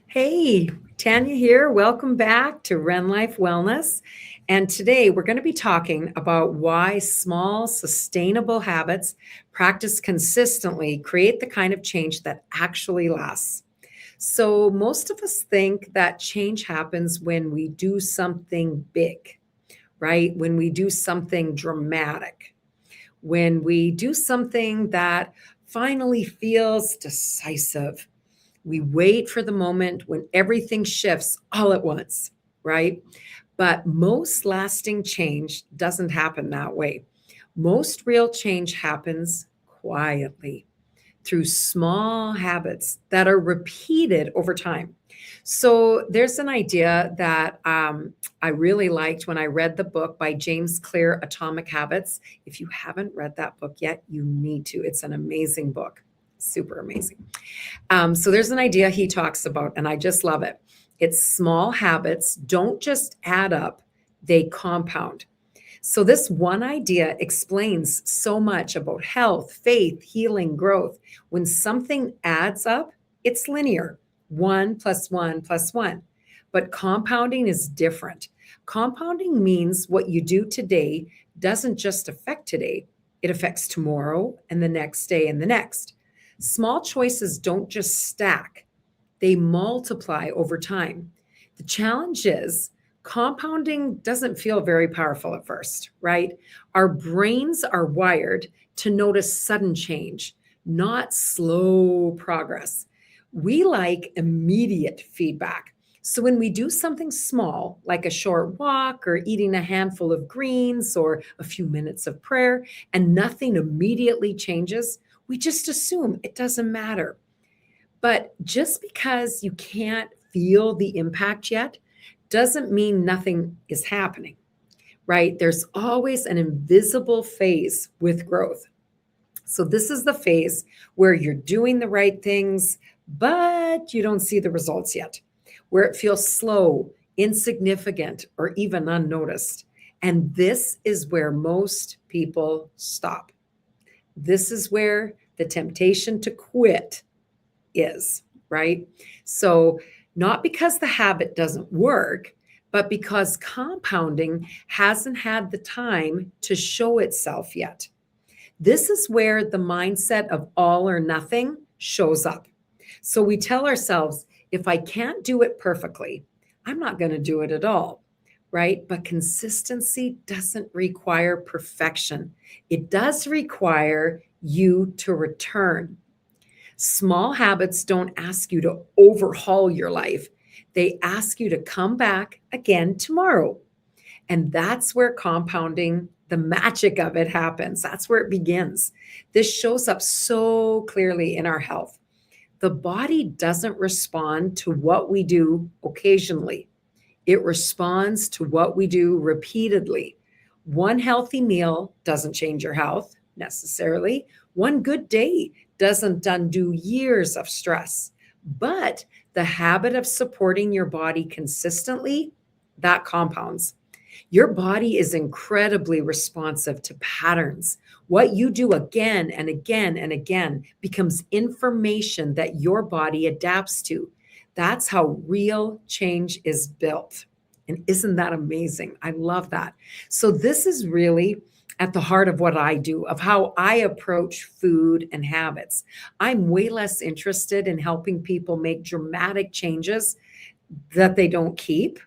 Hey, Tanya here. Welcome back to Ren-Life Wellness. And today we're going to be talking about why small, sustainable habits practiced consistently create the kind of change that actually lasts. So, most of us think that change happens when we do something big, right? When we do something dramatic, when we do something that finally feels decisive. We wait for the moment when everything shifts all at once, right? But most lasting change doesn't happen that way. Most real change happens quietly through small habits that are repeated over time. So there's an idea that I really liked when I read the book by James Clear, Atomic Habits. If you haven't read that book yet, you need to. It's an amazing book, super amazing. So there's an idea he talks about, and I just love it. It's small habits don't just add up, they compound. So, this one idea explains so much about health, faith, healing, growth. When something adds up, it's linear, one plus one plus one. But compounding is different. Compounding means what you do today doesn't just affect today, it affects tomorrow and the next day and the next. Small choices don't just stack, they multiply over time. The challenge is compounding doesn't feel very powerful at first, right? Our brains are wired to notice sudden change, not slow progress. We like immediate feedback. So when we do something small, like a short walk or eating a handful of greens or a few minutes of prayer, and nothing immediately changes, we just assume it doesn't matter. But just because you can't feel the impact yet doesn't mean nothing is happening, right? There's always an invisible phase with growth. So, this is the phase where you're doing the right things, but you don't see the results yet, where it feels slow, insignificant, or even unnoticed. And this is where most people stop. This is where the temptation to quit is, right? So, not because the habit doesn't work, but because compounding hasn't had the time to show itself yet. This is where the mindset of all or nothing shows up. So, we tell ourselves, if I can't do it perfectly, I'm not going to do it at all, right? But consistency doesn't require perfection, it does require you to return. Small habits don't ask you to overhaul your life. They ask you to come back again tomorrow. And that's where compounding, the magic of it happens. That's where it begins. This shows up so clearly in our health. The body doesn't respond to what we do occasionally, it responds to what we do repeatedly. One healthy meal doesn't change your health necessarily. One good day doesn't undo years of stress. But the habit of supporting your body consistently, that compounds. Your body is incredibly responsive to patterns. What you do again and again and again becomes information that your body adapts to. That's how real change is built. And isn't that amazing? I love that. So, this is really at the heart of what I do, of how I approach food and habits. I'm way less interested in helping people make dramatic changes that they don't keep.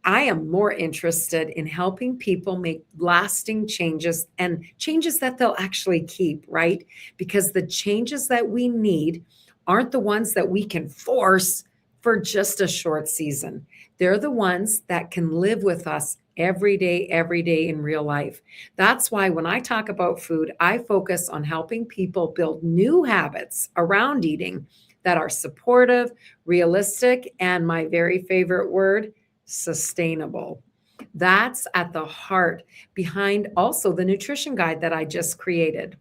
I am more interested in helping people make lasting changes and changes that they'll actually keep, right? Because the changes that we need aren't the ones that we can force for just a short season. They're the ones that can live with us every day in real life. That's why when I talk about food, I focus on helping people build new habits around eating that are supportive, realistic, and my very favorite word, sustainable. That's at the heart behind also the nutrition guide that I just created,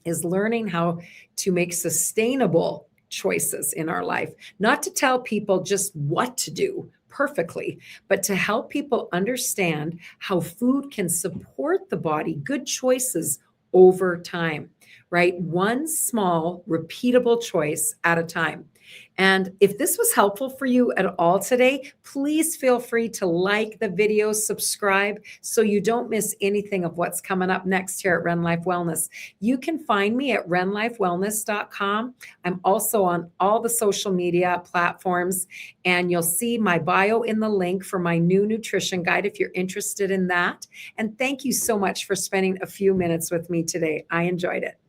is learning how to make sustainable choices in our life, not to tell people just what to do perfectly, but to help people understand how food can support the body, good choices over time, right? One small, repeatable choice at a time. And if this was helpful for you at all today, please feel free to like the video, subscribe so you don't miss anything of what's coming up next here at Ren-Life Wellness. You can find me at renlifewellness.com. I'm also on all the social media platforms, and you'll see my bio in the link for my new nutrition guide if you're interested in that. And thank you so much for spending a few minutes with me today. I enjoyed it.